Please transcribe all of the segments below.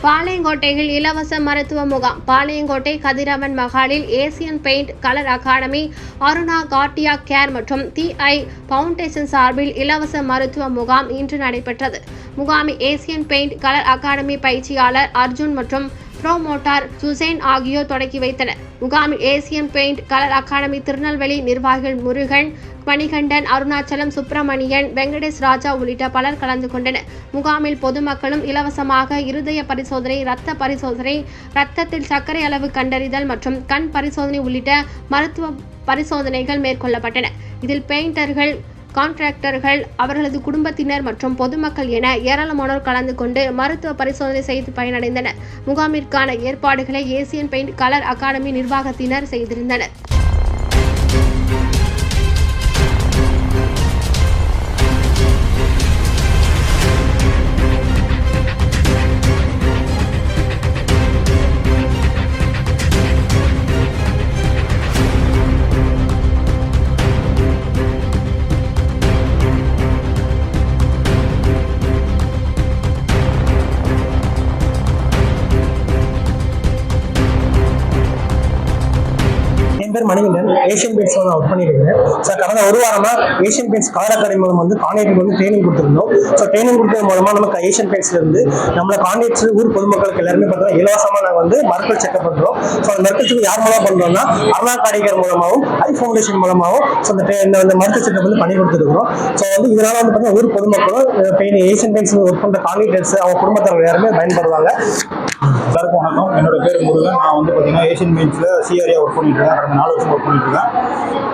பாளையங்கோட்டையில் இலவச மருத்துவ முகாம். பாளையங்கோட்டை கதிரவன் மகாலில் Asian paint colour academy, Aruna cardiac care மற்றும் தி.ஐ. பவுண்டேஷன் சார்பில் இலவச மருத்துவ முகாம் இன்று நடைபெற்றது. முகாமில் ஏசியன் பெயிண்ட் கலர் அகாடமி பயிற்சியாளர் அர்ஜுன் மற்றும் புரோமோட்டார் சுசேன் ஆகியோர் தொடக்கி வைத்தனர். முகாமில் Asian paint colour academy Tirunelveli நிர்வாகிகள் முருகன், மணிகண்டன், அருணாச்சலம், சுப்பிரமணியன், வெங்கடேஷ் ராஜா உள்ளிட்ட பலர் கலந்து கொண்டனர். முகாமில் பொதுமக்களும் இலவசமாக இருதய பரிசோதனை, இரத்த பரிசோதனை, இரத்தத்தில் சர்க்கரை அளவு கண்டறிதல் மற்றும் கண் பரிசோதனை உள்ளிட்ட மருத்துவ பரிசோதனைகள் மேற்கொள்ளப்பட்டன. இதில் பெயிண்டர்கள், கான்ட்ராக்டர்கள், அவர்களது குடும்பத்தினர் மற்றும் பொதுமக்கள் என ஏராளமானோர் கலந்து கொண்டு மருத்துவ பரிசோதனை செய்து பயனடைந்தனர். முகாமிற்கான ஏற்பாடுகளை ஏசியன் பெயிண்ட் கலர் அகாடமி நிர்வாகத்தினர் செய்திருந்தனர். என் பேர் மணிகண்டன். ஏசியன் பெயிண்ட்ஸ் ஒர்க் பண்ணியிருக்கேன் சார். கடந்த ஒரு வாரமா ஏசியன் பெயிண்ட்ஸ் கலர் அகாடமி மூலம் கான்ட்ராக்டருக்கு ட்ரைனிங் கொடுத்துருந்தோம். ஸோ ட்ரைனிங் கொடுத்தது மூலமா நமக்கு ஏசியன் பெயிண்ட்ஸ்ல இருந்து நம்மளோட கான்ட்ராக்ட்ஸ் ஊர் பொதுமக்களுக்கு எல்லாருமே பார்த்தீங்கன்னா இலவசமா நாங்கள் மருத்துவ செக்அப் பண்றோம். ஸோ அந்த மருத்துவ செக்அப் யார் மூலமா பண்றோம்னா அருணா கார்டியாக் மூலமாகவும் ஐ ஃபவுண்டேஷன் மூலமாகவும் இந்த மருத்துவ செக்அப் பண்ணி கொடுத்துருக்கோம். ஸோ இதனால பார்த்தீங்கன்னா ஊர் பொதுமக்களும் ஏசியன் பெயிண்ட்ஸ் ஒர்க் பண்ற கான்ட்ராக்டர்ஸ் அவங்க குடும்பத்தினர் யாருமே பயன்படுவாங்க. எல்லாருக்கும் வணக்கம். என்னோட பேர் முருகன். நான் பார்த்தீங்கன்னா ஏசியன் பெயிண்ட்ஸில் சிஆரியா ஒர்க் பண்ணிட்டு இருக்கேன். கடந்த 4 வருஷம் ஒர்க் பண்ணிட்டு இருக்கேன்.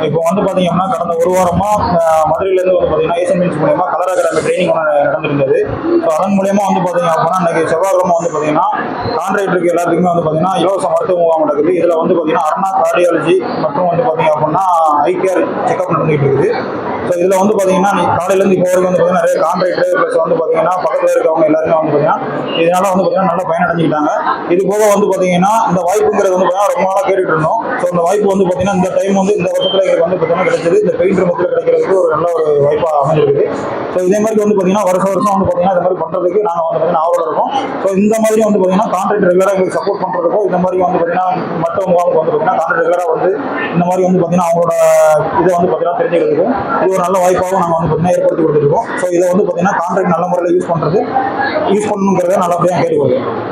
இப்போ பார்த்தீங்கன்னா கடந்த ஒரு வாரமாக மதுரையிலேருந்து பார்த்தீங்கன்னா ஏசியன் பெயிண்ட்ஸ் மூலயமா கலர் அகாடமி ட்ரைனிங் ஒன்று நடந்திருந்தது. ஸோ அதன் மூலயமா பார்த்தீங்க அப்படின்னா இன்னைக்கு செவ்வாய்க்கிழமை பார்த்தீங்கன்னா கான்ட்ராக்டருக்கு எல்லாத்துக்குமே பார்த்தீங்கன்னா இலவச மருத்துவ முகாம் நடக்குது. இதில் பார்த்தீங்கன்னா அருணா கார்டியாலஜி மற்றும் பார்த்தீங்க அப்படின்னா ஐ கேர் செக்அப் நடந்துகிட்டு இருக்குது. ஸோ இதில் பார்த்தீங்கன்னா காலையிலேருந்து இப்போ வரைக்கும் பார்த்தீங்கன்னா நிறைய கான்ட்ராக்டர் ப்ளஸ் பார்த்தீங்கன்னா பக்கத்தில் இருக்கவங்க எல்லாருமே பார்த்தீங்கன்னா இதனால பார்த்தீங்கன்னா நல்லா பயனடைஞ்சிக்கிட்டாங்க. இது போக பார்த்தீங்கன்னா இந்த வாய்ப்புங்கிறது பார்த்தீங்கன்னா ரொம்ப நாளாக கேட்டுட்டு இருந்தோம். ஸோ இந்த வாய்ப்பு பார்த்தீங்கன்னா இந்த டைம் இந்த வருஷத்தில் எங்களுக்கு பார்த்தீங்கன்னா கிடைச்சது. இந்த பெயிண்டர் மத்தியில் கிடைக்கிறதுக்கு ஒரு நல்ல ஒரு வாய்ப்பாக அமைஞ்சிருக்குது. ஸோ இதே மாதிரி பார்த்தீங்கன்னா வருஷம் பார்த்தீங்கன்னா இந்த மாதிரி பண்ணுறதுக்கு நாங்கள் பார்த்தீங்கன்னா ஆர்வம் இருக்கோம். ஸோ இந்த மாதிரி பார்த்தீங்கன்னா கான்ட்ராக்ட் ரெகுலராக எங்களுக்கு சப்போர்ட் பண்ணுறதுக்கும் இந்த மாதிரி பார்த்தீங்கன்னா மற்ற முகாமுக்கு பார்த்தீங்கன்னா கான்ட்ராக்ட் ரெகுலராக இந்த மாதிரி பார்த்தீங்கன்னா அவங்களோட இதை பார்த்தீங்கன்னா தெரிஞ்சுக்கிறதுக்கும் இது ஒரு நல்ல வாய்ப்பாகவும் நாங்கள் பார்த்தீங்கன்னா ஏற்படுத்தி கொடுத்துருக்கோம். ஸோ இதை பார்த்தீங்கன்னா கான்ட்ராக்ட் நல்ல முறையில் யூஸ் பண்ணணுங்கிறத நல்லபடியாக கேட்டுக்கொள்கிறோம்.